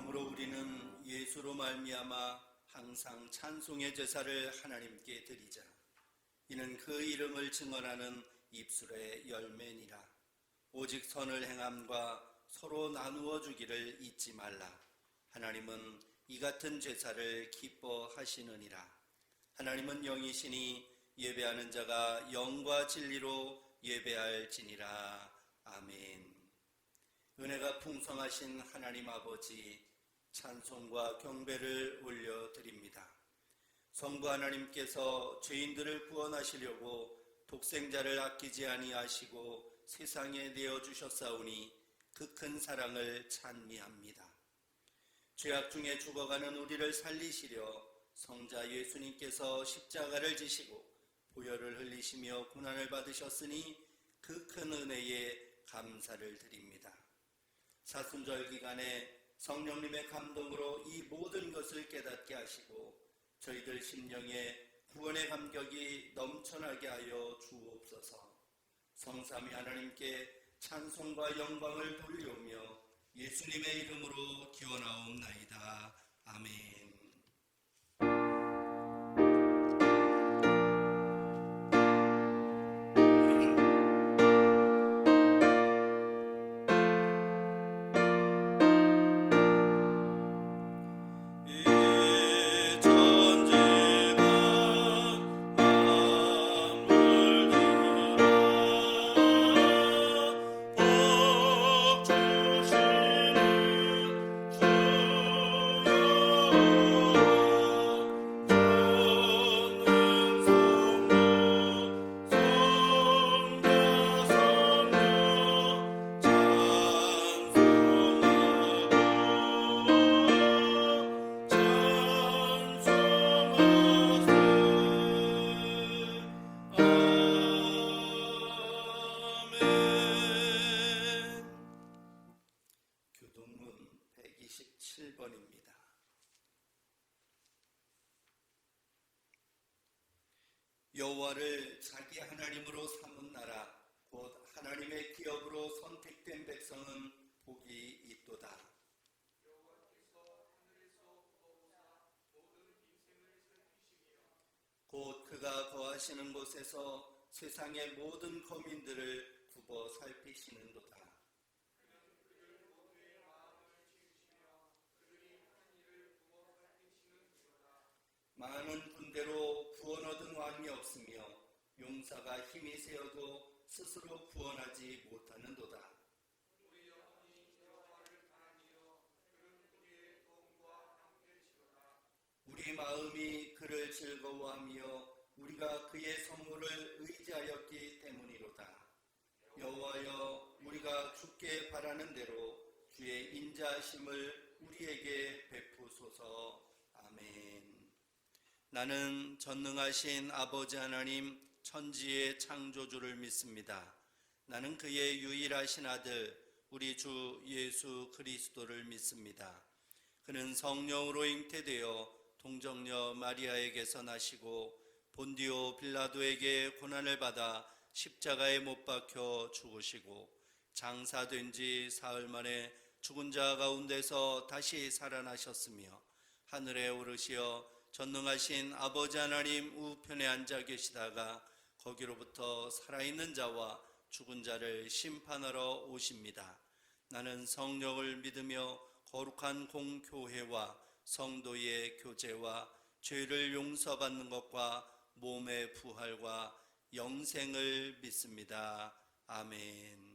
그러므로 우리는 예수로 말미암아 항상 찬송의 제사를 하나님께 드리자. 이는 그 이름을 증언하는 입술의 열매니라. 오직 선을 행함과 서로 나누어 주기를 잊지 말라. 하나님은 이 같은 제사를 기뻐하시느니라. 하나님은 영이시니 예배하는 자가 영과 진리로 예배할지니라. 아멘. 은혜가 풍성하신 하나님 아버지, 찬송과 경배를 올려드립니다. 성부 하나님께서 죄인들을 구원하시려고 독생자를 아끼지 아니하시고 세상에 내어주셨사오니 그 큰 사랑을 찬미합니다. 죄악 중에 죽어가는 우리를 살리시려 성자 예수님께서 십자가를 지시고 보혈을 흘리시며 고난을 받으셨으니 그 큰 은혜에 감사를 드립니다. 사순절 기간에 성령님의 감동으로 이 모든 것을 깨닫게 하시고 저희들 심령에 구원의 감격이 넘쳐나게 하여 주옵소서. 성삼위 하나님께 찬송과 영광을 돌리오며 예수님의 이름으로 기원하옵나이다. 아멘. 교동문 127번입니다. 여호와를 자기 하나님으로 삼은 나라 곧 하나님의 기업으로 선택된 백성은 복이 있도다. 곧 그가 거하시는 곳에서 세상의 모든 거민들을 굽어 살피시는도다. 많은 군대로 구원 얻은 왕이 없으며 용사가 힘이 세어도 스스로 구원하지 못하는도다. 우리 마음이 그를 즐거워하며 우리가 그의 성물을 의지하였기 때문이로다. 여호와여, 우리가 주께 바라는 대로 주의 인자하심을 우리에게 베푸소서. 아멘. 나는 전능하신 아버지 하나님 천지의 창조주를 믿습니다. 나는 그의 유일하신 아들 우리 주 예수 그리스도를 믿습니다. 그는 성령으로 잉태되어 동정녀 마리아에게서 나시고 본디오 빌라도에게 고난을 받아 십자가에 못 박혀 죽으시고 장사된 지 사흘 만에 죽은 자 가운데서 다시 살아나셨으며 하늘에 오르시어 전능하신 아버지 하나님 우편에 앉아 계시다가 거기로부터 살아있는 자와 죽은 자를 심판하러 오십니다. 나는 성령을 믿으며 거룩한 공교회와 성도의 교제와 죄를 용서받는 것과 몸의 부활과 영생을 믿습니다. 아멘.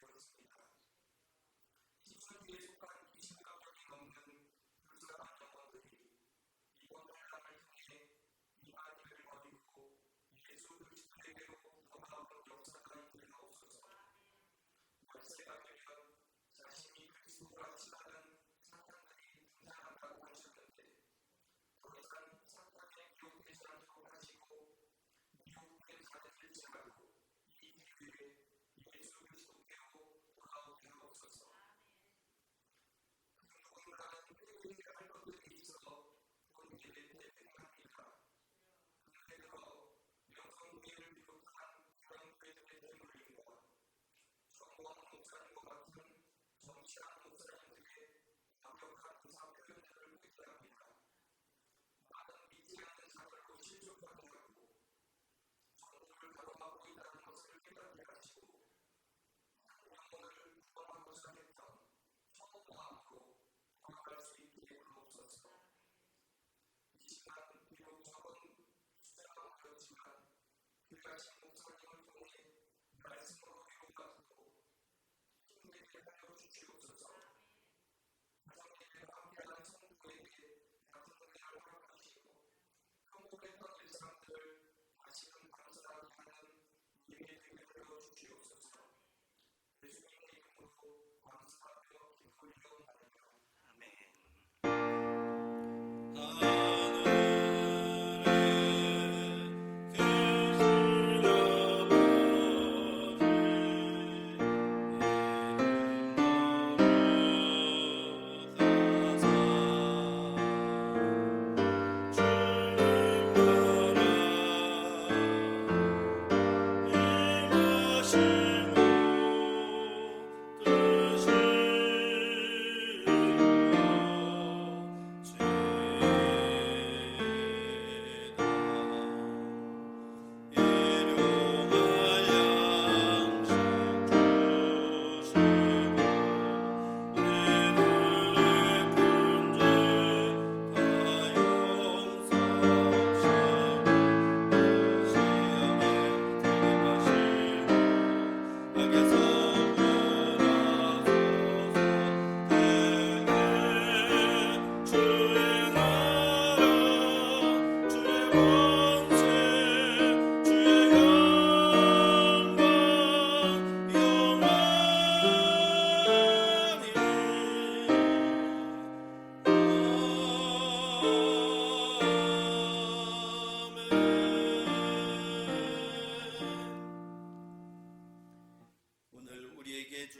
되었습니다. 지천기에 속한 20여 명이 넘는 불쌍한 영혼들이 이번 환란을 통해 이만희를 버리고 예수 그리스도에게로 돌아오는 역사가 있으리옵소서. 말세가 되면 자신이 그리스도라 치닫는 사탄들이 등장한다고 하셨는데 더 이상 사탄의 미혹되지 않도록 하시고 미혹된 자들일지라도 이 기회에 예수 그리스도께로 돌아오게 하옵소서. 누군가는 회개해야 할 것들이 있어 본 예배 때 생각합니다. 그때 들어 명성교회를 비롯한 구량교회들의 대물림과 정보원 목사님과 같은 정치한 목사님들의 완벽한 의사 표현들을 회개합니다. 많은 믿지 않는 자들로 실족하게 하고 정부를 가로막고 있다는 것을 깨닫게 하시고 한 영혼을 구원하고자 했던 처음으로 돌아갈 수 있게 하옵소서. 이 시간 비록 적은 숫자가 되었지만 그가신 목사님을 통해 말씀으로 위로받고 힘내게 하여 주시옵소서. 가정예배와 함께하는 성도에게 같은 은혜를 허락하시고 평범했던 일상들을 다시금 감사하게 하는 예배되게 하여 주시옵소서. 예수님의 이름으로 감사하며 기도드리옵나이다. 아멘.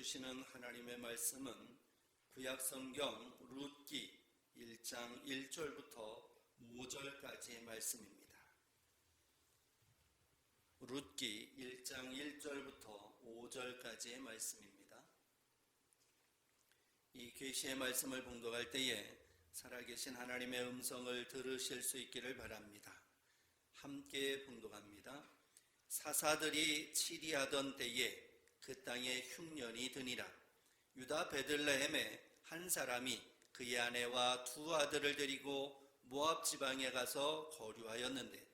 주시는 하나님의 말씀은 구약성경 룻기 1장 1절부터 5절까지의 말씀입니다. 룻기 1장 1절부터 5절까지의 말씀입니다. 이 계시의 말씀을 봉독할 때에 살아계신 하나님의 음성을 들으실 수 있기를 바랍니다. 함께 봉독합니다. 사사들이 치리하던 때에 그 땅에 흉년이 드니라. 유다 베들레헴에 한 사람이 그의 아내와 두 아들을 데리고 모압 지방에 가서 거류하였는데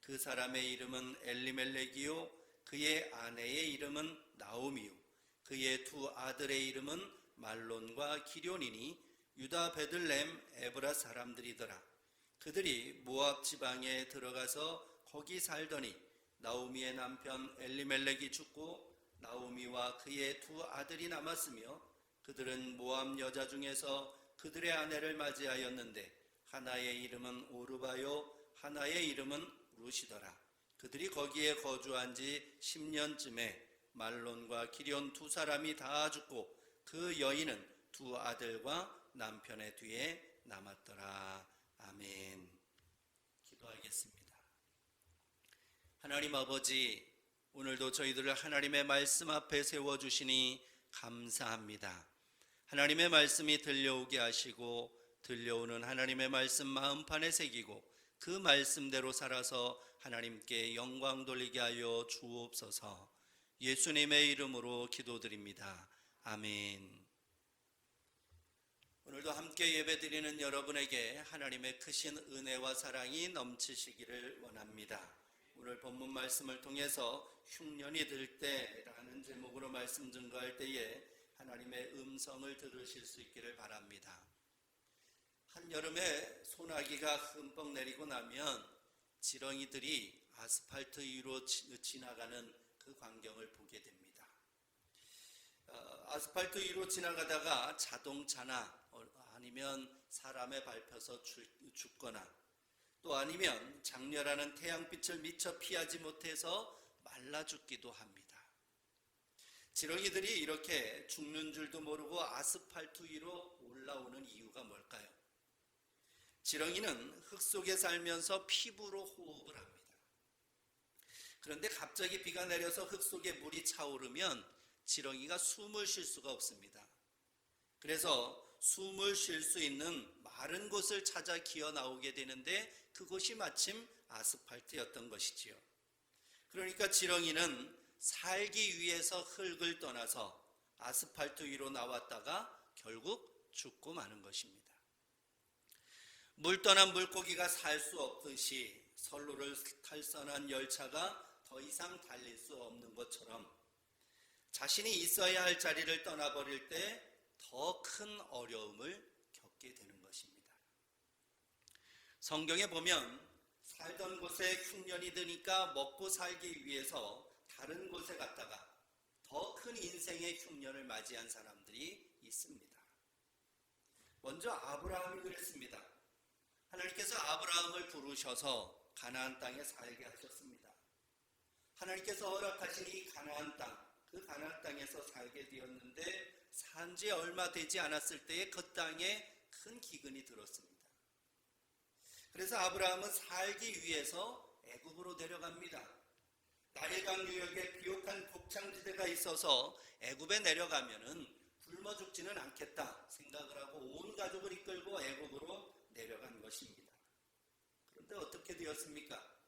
그 사람의 이름은 엘리멜렉이요 그의 아내의 이름은 나오미요 그의 두 아들의 이름은 말론과 기럯이니 유다 베들레헴 에브라 사람들이더라. 그들이 모압 지방에 들어가서 거기 살더니 나오미의 남편 엘리멜렉이 죽고 나오미와 그의 두 아들이 남았으며 그들은 모압 여자 중에서 그들의 아내를 맞이하였는데 하나의 이름은 오르바요 하나의 이름은 룻이더라. 그들이 거기에 거주한 지 10년쯤에 말론과 기럯 두 사람이 다 죽고 그 여인은 두 아들과 남편의 뒤에 남았더라. 아멘. 기도하겠습니다. 하나님 아버지, 오늘도 저희들을 하나님의 말씀 앞에 세워주시니 감사합니다. 하나님의 말씀이 들려오게 하시고 들려오는 하나님의 말씀 마음판에 새기고 그 말씀대로 살아서 하나님께 영광 돌리게 하여 주옵소서. 예수님의 이름으로 기도드립니다. 아멘. 오늘도 함께 예배드리는 여러분에게 하나님의 크신 은혜와 사랑이 넘치시기를 원합니다. 오늘 본문 말씀을 통해서 흉년이 들 때라는 제목으로 말씀 증거할 때에 하나님의 음성을 들으실 수 있기를 바랍니다. 한여름에 소나기가 흠뻑 내리고 나면 지렁이들이 아스팔트 위로 지나가는 그 광경을 보게 됩니다. 아스팔트 위로 지나가다가 자동차나 아니면 사람에 밟혀서 죽거나 또 아니면 장렬하는 태양빛을 미처 피하지 못해서 말라 죽기도 합니다. 지렁이들이 이렇게 죽는 줄도 모르고 아스팔트 위로 올라오는 이유가 뭘까요? 지렁이는 흙 속에 살면서 피부로 호흡을 합니다. 그런데 갑자기 비가 내려서 흙 속에 물이 차오르면 지렁이가 숨을 쉴 수가 없습니다. 그래서 숨을 쉴 수 있는 마른 곳을 찾아 기어 나오게 되는데 그곳이 마침 아스팔트였던 것이지요. 그러니까 지렁이는 살기 위해서 흙을 떠나서 아스팔트 위로 나왔다가 결국 죽고 마는 것입니다. 물 떠난 물고기가 살 수 없듯이 선로를 탈선한 열차가 더 이상 달릴 수 없는 것처럼 자신이 있어야 할 자리를 떠나버릴 때 더 큰 어려움을 겪게 되는 것입니다. 성경에 보면 살던 곳에 흉년이 드니까 먹고 살기 위해서 다른 곳에 갔다가 더 큰 인생의 흉년을 맞이한 사람들이 있습니다. 먼저 아브라함이 그랬습니다. 하나님께서 아브라함을 부르셔서 가나안 땅에 살게 하셨습니다. 하나님께서 허락하신 이 가나안 땅, 그 가나안 땅에서 살게 되었는데 산지 얼마 되지 않았을 때에 그 땅에 큰 기근이 들었습니다. 그래서 아브라함은 살기 위해서 애굽으로 내려갑니다. 나일강 유역에 비옥한 곡창지대가 있어서 애굽에 내려가면은 굶어 죽지는 않겠다 생각을 하고 온 가족을 이끌고 애굽으로 내려간 것입니다. 그런데 어떻게 되었습니까?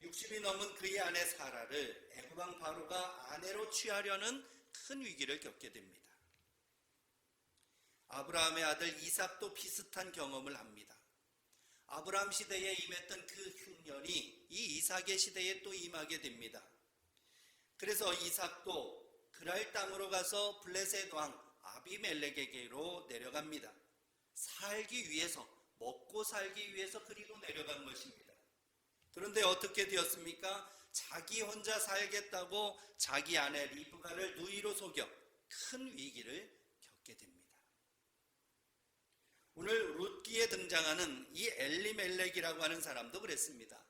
60이 넘은 그의 아내 사라를 애굽 왕 바로가 아내로 취하려는 큰 위기를 겪게 됩니다. 아브라함의 아들 이삭도 비슷한 경험을 합니다. 아브라함 시대에 임했던 그 흉년이 이 이삭의 시대에 또 임하게 됩니다. 그래서 이삭도 그랄 땅으로 가서 블레셋 왕 아비멜렉에게로 내려갑니다. 살기 위해서, 먹고 살기 위해서 그리로 내려간 것입니다. 그런데 어떻게 되었습니까? 자기 혼자 살겠다고 자기 아내 리브가를 누이로 속여 큰 위기를 겪게 됩니다. 오늘 룻기에 등장하는 이 엘리멜렉이라고 하는 사람도 그랬습니다.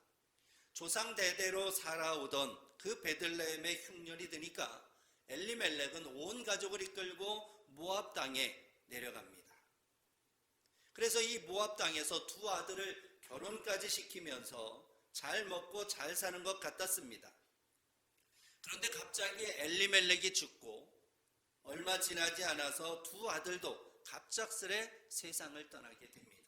조상 대대로 살아오던 그 베들레헴의 흉년이 드니까 엘리멜렉은 온 가족을 이끌고 모압 땅에 내려갑니다. 그래서 이 모압 땅에서 두 아들을 결혼까지 시키면서 잘 먹고 잘 사는 것 같았습니다. 그런데 갑자기 엘리멜렉이 죽고 얼마 지나지 않아서 두 아들도 갑작스레 세상을 떠나게 됩니다.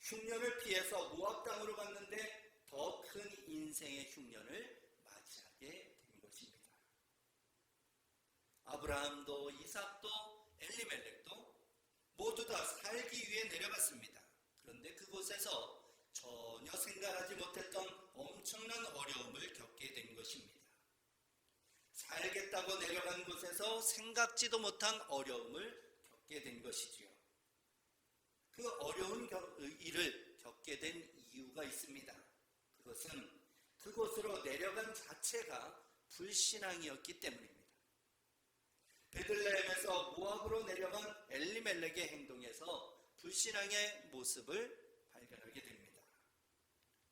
흉년을 피해서 모압 땅으로 갔는데 더 큰 인생의 흉년을 맞이하게 된 것입니다. 아브라함도 이삭도 엘리멜렉도 모두 다 살기 위해 내려갔습니다. 그런데 그곳에서 전혀 생각하지 못했던 엄청난 어려움을 겪게 된 것입니다. 살겠다고 내려간 곳에서 생각지도 못한 어려움을 겪게 된 것이지요. 그 어려운 일을 겪게 된 이유가 있습니다. 그것은 그곳으로 내려간 자체가 불신앙이었기 때문입니다. 베들레헴에서 모압으로 내려간 엘리멜렉의 행동에서 불신앙의 모습을 발견하게 됩니다.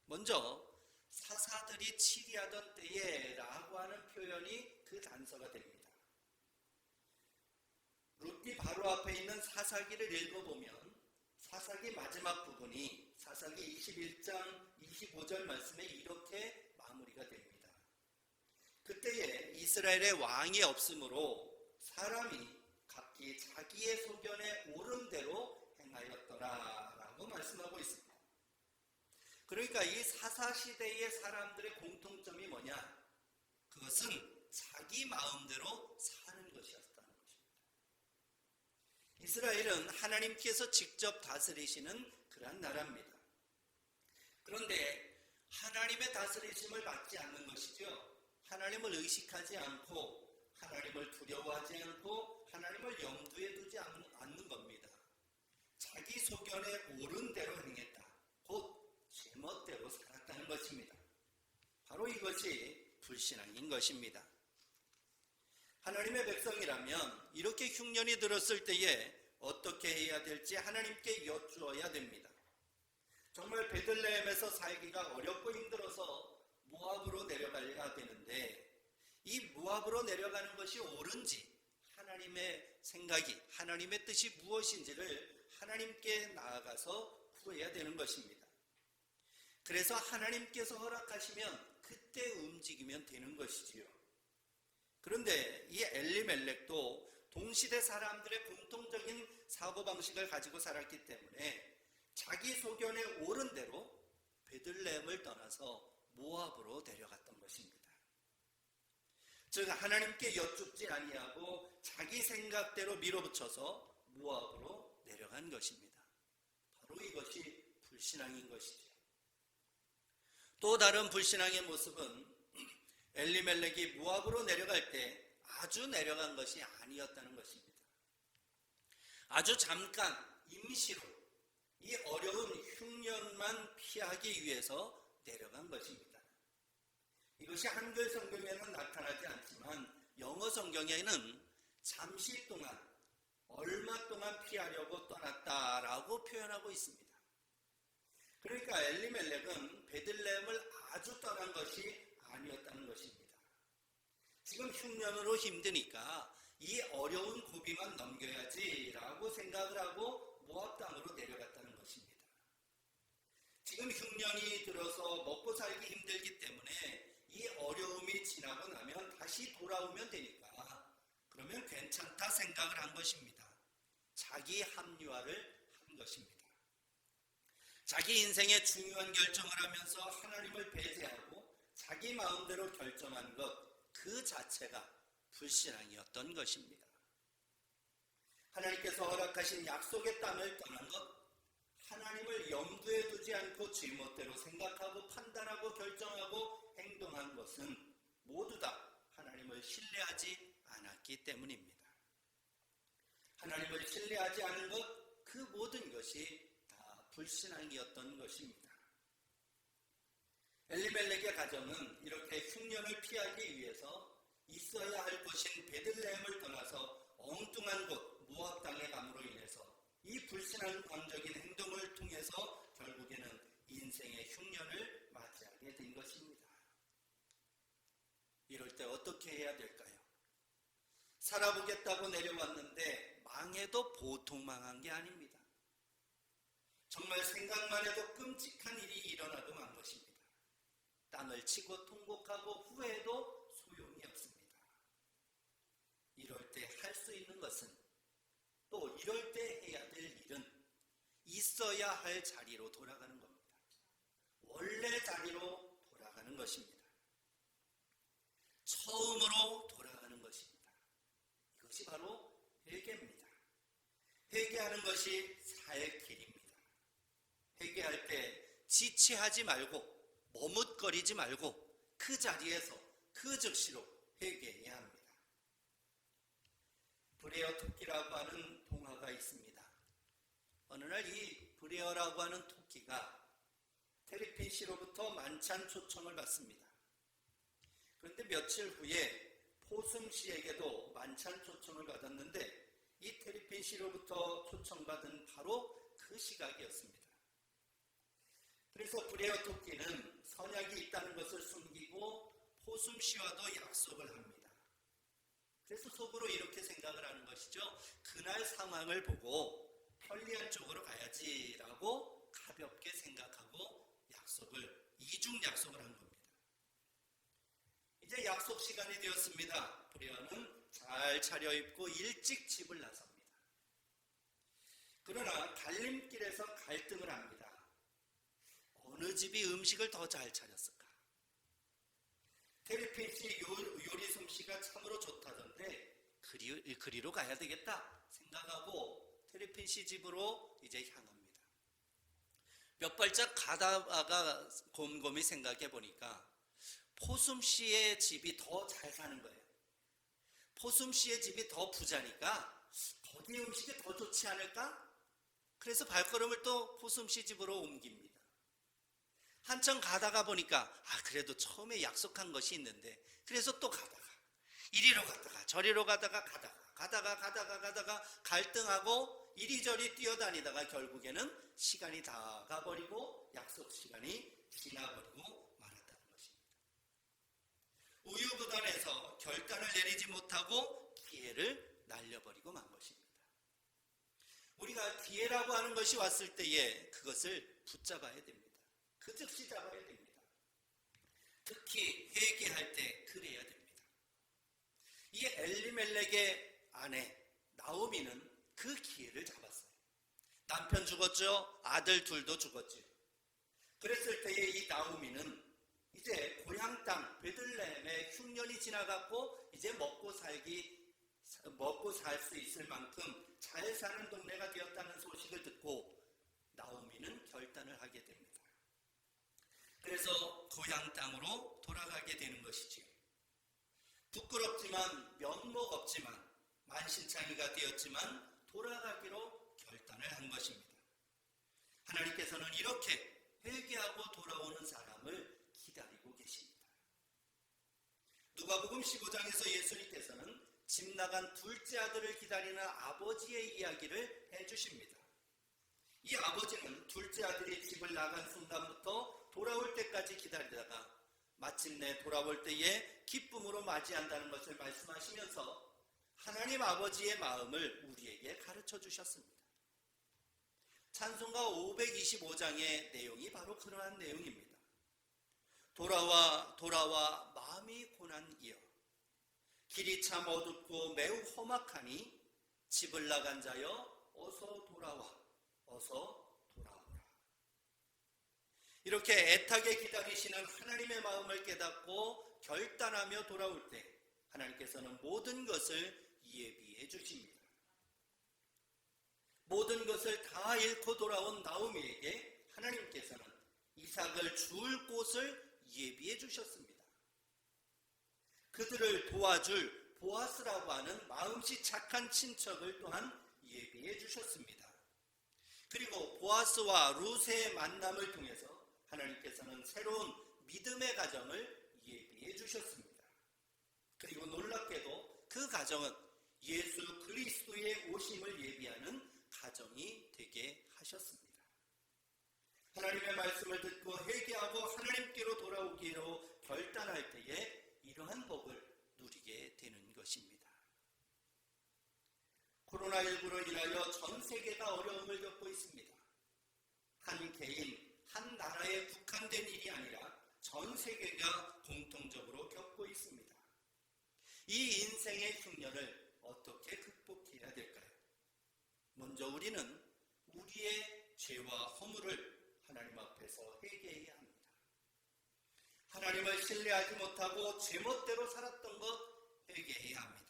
먼저 사사들이 치리하던 때에 라고 하는 표현이 그 단서가 됩니다. 룻기 바로 앞에 있는 사사기를 읽어보면 사사기 마지막 부분이 사사기 21장 25절 말씀에 이렇게 마무리가 됩니다. 그때에 이스라엘의 왕이 없으므로 사람이 각기 자기의 소견에 옳은 대로 행하였더라 라고 말씀하고 있습니다. 그러니까 이 사사시대의 사람들의 공통점이 뭐냐? 그것은 자기 마음대로 사는 것이었다는 것입니다. 이스라엘은 하나님께서 직접 다스리시는 그러한 나라입니다. 그런데 하나님의 다스리심을 받지 않는 것이죠. 하나님을 의식하지 않고 하나님을 두려워하지 않고 하나님을 염두에 두지 않는 겁니다. 자기 소견에 옳은 대로 행했다. 곧 제멋대로 살았다는 것입니다. 바로 이것이 불신앙인 것입니다. 하나님의 백성이라면 이렇게 흉년이 들었을 때에 어떻게 해야 될지 하나님께 여쭈어야 됩니다. 정말 베들레헴에서 살기가 어렵고 힘들어서 모압으로 내려가야 되는데 이 모압으로 내려가는 것이 옳은지 하나님의 생각이 하나님의 뜻이 무엇인지를 하나님께 나아가서 구해야 되는 것입니다. 그래서 하나님께서 허락하시면 그때 움직이면 되는 것이지요. 그런데 이 엘리멜렉도 동시대 사람들의 공통적인 사고방식을 가지고 살았기 때문에 자기 소견에 옳은 대로 베들레헴을 떠나서 모압으로 내려갔던 것입니다. 즉 하나님께 여쭙지 아니하고 자기 생각대로 밀어붙여서 모압으로 내려간 것입니다. 바로 이것이 불신앙인 것이죠. 또 다른 불신앙의 모습은 엘리멜렉이 모압으로 내려갈 때 아주 내려간 것이 아니었다는 것입니다. 아주 잠깐 임시로 이 어려운 흉년만 피하기 위해서 내려간 것입니다. 이것이 한글 성경에는 나타나지 않지만 영어 성경에는 잠시 동안, 얼마 동안 피하려고 떠났다라고 표현하고 있습니다. 그러니까 엘리멜렉은 베들레헴을 아주 떠난 것이 아니었다는 것입니다. 지금 흉년으로 힘드니까 이 어려운 고비만 넘겨야지라고 생각을 하고 모압 땅으로 내려갔다는 것입니다. 지금 흉년이 들어서 먹고 살기 힘들기 때문에 이 어려움이 지나고 나면 다시 돌아오면 되니까 그러면 괜찮다 생각을 한 것입니다. 자기 합리화를 한 것입니다. 자기 인생의 중요한 결정을 하면서 하나님을 배제하고 자기 마음대로 결정한 것 그 자체가 불신앙이었던 것입니다. 하나님께서 허락하신 약속의 땅을 떠난 것, 하나님을 염두에 두지 않고 지멋대로 생각하고 판단하고 결정하고 행동한 것은 모두 다 하나님을 신뢰하지 않았기 때문입니다. 하나님을 신뢰하지 않은 것, 그 모든 것이 다 불신앙이었던 것입니다. 엘리멜렉의 가정은 이렇게 흉년을 피하기 위해서 있어야 할 곳인 베들레헴을 떠나서 엉뚱한 곳 모압 땅에 감으로 인해서 이 불신앙적인 행동을 통해서 결국에는 인생의 흉년을 맞이하게 된 것입니다. 이럴 때 어떻게 해야 될까요? 살아보겠다고 내려왔는데 망해도 보통 망한 게 아닙니다. 정말 생각만 해도 끔찍한 일이 일어나도 만 것입니다. 땅을 치고 통곡하고 후회해도 소용이 없습니다. 이럴 때 할 수 있는 것은 또 이럴 때 해야 될 일은 있어야 할 자리로 돌아가는 겁니다. 원래 자리로 돌아가는 것입니다. 처음으로 돌아가는 것입니다. 이것이 바로 회개입니다. 회개하는 것이 살 길입니다. 회개할 때 지체하지 말고 머뭇거리지 말고 그 자리에서 그 즉시로 회개해야 합니다. 브레어 토끼라고 하는 동화가 있습니다. 어느 날 이 브레어라고 하는 토끼가 테리핀 씨로부터 만찬 초청을 받습니다. 그런데 며칠 후에 포숨 씨에게도 만찬 초청을 받았는데 이 테리핀 씨로부터 초청받은 바로 그 시각이었습니다. 그래서 브레어 토끼는 선약이 있다는 것을 숨기고 포숨 씨와도 약속을 합니다. 그래서 속으로 이렇게 생각을 하는 것이죠. 그날 상황을 보고 편리한 쪽으로 가야지라고 가볍게 생각하고 이중 약속을 한 겁니다. 이제 약속 시간이 되었습니다. 브레어는 잘 차려입고 일찍 집을 나섭니다. 그러나 갈림길에서 갈등을 합니다. 어느 집이 음식을 더 잘 차렸을까? 테리핀 씨 요리 솜씨가 참으로 좋다던데 그리로 가야 되겠다 생각하고 테리핀 씨 집으로 이제 향합니다. 몇 발짝 가다가 곰곰이 생각해 보니까 포숨 씨의 집이 더 잘 사는 거예요. 포숨 씨의 집이 더 부자니까 거기 음식이 더 좋지 않을까? 그래서 발걸음을 또 포숨 씨 집으로 옮깁니다. 한참 가다가 보니까 그래도 처음에 약속한 것이 있는데, 그래서 또 가다가 이리로 갔다가 저리로 가다가 가다가 갈등하고 이리저리 뛰어다니다가 결국에는 시간이 다 가버리고 약속 시간이 지나버리고 말았다는 것입니다. 우유부단해서 결단을 내리지 못하고 기회를 날려버리고 만 것입니다. 우리가 기회라고 하는 것이 왔을 때에 그것을 붙잡아야 됩니다. 그 즉시 잡아야 됩니다. 특히 회개할 때 그래야 됩니다. 이 엘리멜렉의 아내 나오미는 그 기회를 잡았어요. 남편 죽었죠. 아들 둘도 죽었죠. 그랬을 때에 이 나오미는 이제 고향 땅 베들레헴의 흉년이 지나갔고 이제 먹고 살 수 있을 만큼 잘 사는 동네가 되었다는 소식을 듣고 나오미는 결단을 하게 됩니다. 그래서 고향 땅으로 돌아가게 되는 것이지요. 부끄럽지만 면목 없지만 만신창이가 되었지만 돌아가기로 결단을 한 것입니다. 하나님께서는 이렇게 회개하고 돌아오는 사람을 기다리고 계십니다. 누가복음 15장에서 예수님께서는 집 나간 둘째 아들을 기다리는 아버지의 이야기를 해주십니다. 이 아버지는 둘째 아들이 집을 나간 순간부터 돌아올 때까지 기다리다가 마침내 돌아올 때에 기쁨으로 맞이한다는 것을 말씀하시면서 하나님 아버지의 마음을 우리에게 가르쳐 주셨습니다. 찬송가 525장의 내용이 바로 그러한 내용입니다. 돌아와 마음이 고난이여 길이 참 어둡고 매우 험악하니 집을 나간 자여 어서 돌아오라. 이렇게 애타게 기다리시는 하나님의 마음을 깨닫고 결단하며 돌아올 때 하나님께서는 모든 것을 예비해 주십니다. 모든 것을 다 잃고 돌아온 나오미에게 하나님께서는 이삭을 줄 곳을 예비해 주셨습니다. 그들을 도와줄 보아스라고 하는 마음씨 착한 친척을 또한 예비해 주셨습니다. 그리고 보아스와 룻의 만남을 통해서 하나님께서는 새로운 믿음의 가정을 예비해 주셨습니다. 그리고 놀랍게도 그 가정은 예수 그리스도의 오심을 예비하는 가정이 되게 하셨습니다. 하나님의 말씀을 듣고 회개하고 하나님께로 돌아오기로 결단할 때에 이러한 복을 누리게 되는 것입니다. 코로나19로 인하여 전 세계가 어려움을 겪고 있습니다. 한 개인, 한 나라에 국한된 일이 아니라 전 세계가 공통적으로 겪고 있습니다. 이 인생의 흉년을 어떻게 극복해야 될까요? 먼저 우리는 우리의 죄와 허물을 하나님 앞에서 회개해야 합니다. 하나님을 신뢰하지 못하고 제멋대로 살았던 것 회개해야 합니다.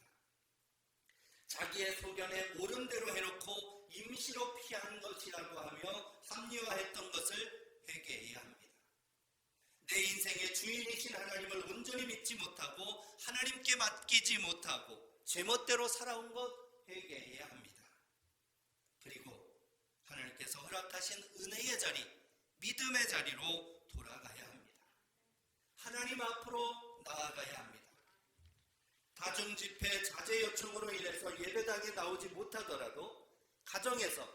자기의 소견에 옳은 대로 해놓고 임시로 피한 것이라고 하며 합리화했던 것을 회개해야 합니다. 내 인생의 주인이신 하나님을 온전히 믿지 못하고 하나님께 맡기지 못하고 제멋대로 살아온 것 회개해야 합니다. 그리고 하나님께서 허락하신 은혜의 자리, 믿음의 자리로 돌아가야 합니다. 하나님 앞으로 나아가야 합니다. 다중집회 자제 요청으로 인해서 예배당에 나오지 못하더라도 가정에서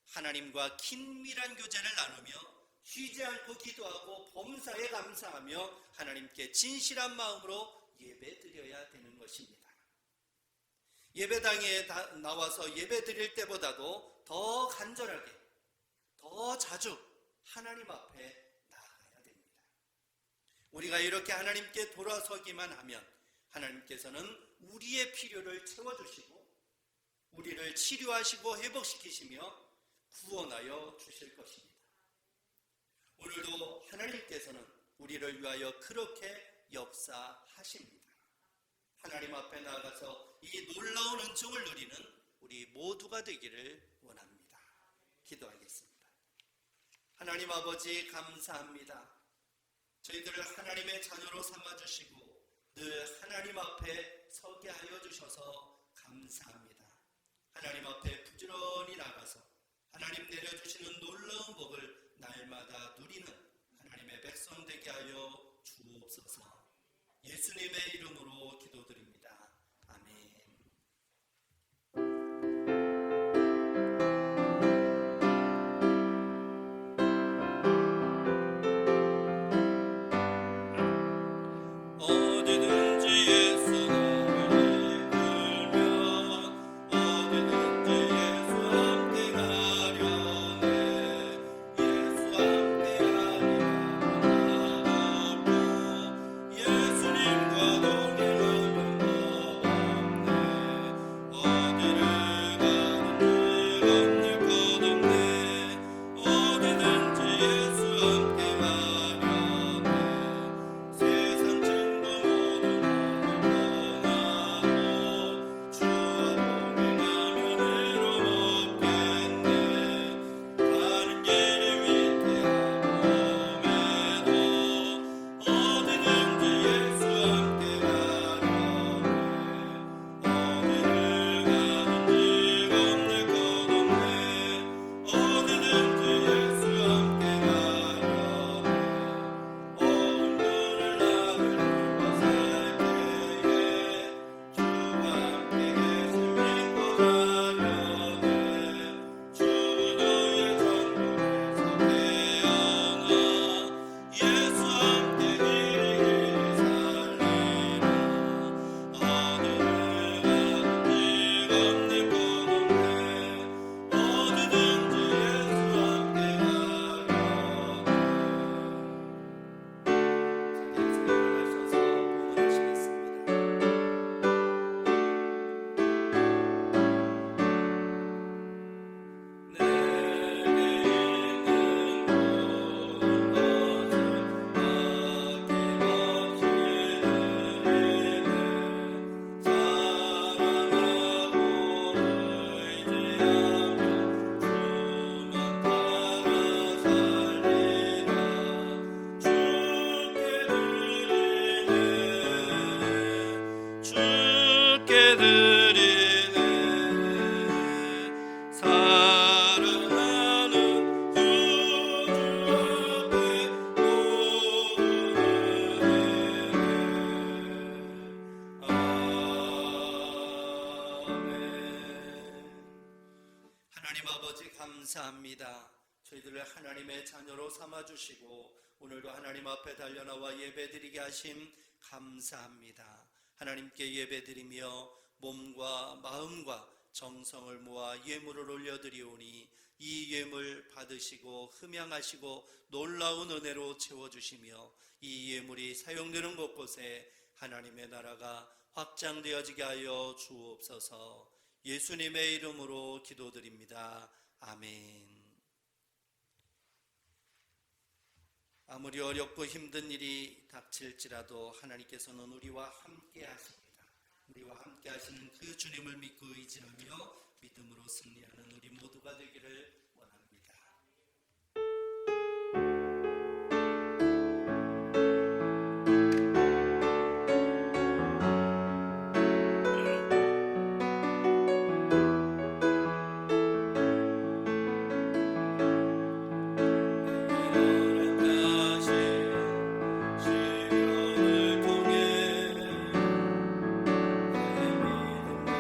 하나님과 긴밀한 교제를 나누며 쉬지 않고 기도하고 범사에 감사하며 하나님께 진실한 마음으로 예배드려야 되는 것입니다. 예배당에 나와서 예배드릴 때보다도 더 간절하게, 더 자주 하나님 앞에 나아가야 됩니다. 우리가 이렇게 하나님께 돌아서기만 하면 하나님께서는 우리의 필요를 채워주시고 우리를 치료하시고 회복시키시며 구원하여 주실 것입니다. 오늘도 하나님께서는 우리를 위하여 그렇게 역사하십니다. 하나님 앞에 나아가서 이 놀라운 은총을 누리는 우리 모두가 되기를 원합니다. 기도하겠습니다. 하나님 아버지 감사합니다. 저희들을 하나님의 자녀로 삼아주시고 늘 하나님 앞에 서게 하여 주셔서 감사합니다. 하나님 앞에 부지런히 나가서 하나님 내려주시는 놀라운 복을 날마다 누리는 하나님의 백성 되게 하여 주옵소서. 예수님의 이름으로 기도드립니다. 아멘. 어디든지 예수 나를 이끌면 어디든지 예수 함께 가려네. 예수 함께 하리라 나가고 예수님과 동행하는 법 없네. 어디를 가든지 건널 것 없네. 어디든지 예수 함께 가려네. 세상 증거 모두 나를 떠나고 주와 동행하면 외로웠겠네. 가는 길이 위태하고 험해도 어디든지 예수 함께 가려네. 어디를 가든지 겁낼 것 없네. 어디든지 예수 함께 가려네. 온 그를 나를 입어 살 때에 주와 함께 계실 믿고 가려네. 주 너의 천국에서 태어나 예수 함께 길이 살리라. 어디를 가든지 겁낼 것 없네. 어디든지 예수 함께 가려네. 자리에서 일어나셔서 응원하시겠습니다. 내게 있는 모든 것을 아낌없이 드리네. 사랑하고 의지하며 주만 따라 살리라. 주께 드리네. 사랑하는 구주 앞에 모두 드리네. 아멘. 하나님 아버지 감사합니다. 저희들을 하나님의 자녀로 삼아주시고 오늘도 하나님 앞에 달려나와 예배드리게 하심 감사합니다. 하나님께 예배드리며 몸과 마음과 정성을 모아 예물을 올려드리오니 이 예물 받으시고 흠양하시고 놀라운 은혜로 채워주시며 이 예물이 사용되는 곳곳에 하나님의 나라가 확장되어지게 하여 주옵소서. 예수님의 이름으로 기도드립니다. 아멘. 아무리 어렵고 힘든 일이 닥칠지라도 하나님께서는 우리와 함께 하십니다. 우리와 함께 하시는 그 주님을 믿고 의지하며 믿음으로 승리하는 우리 모두가 되기를 원합니다. 시련을 통해 나의 믿음과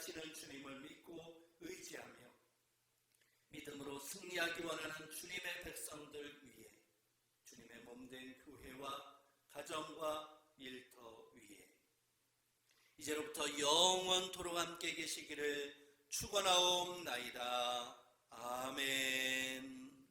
하시는 주님을 믿고 의지하며 믿음으로 승리하기 원하는 주님의 백성들 위해 주님의 몸된 교회와 가정과 일터 위에 이제로부터 영원토록 함께 계시기를 축원하옵나이다. 아멘.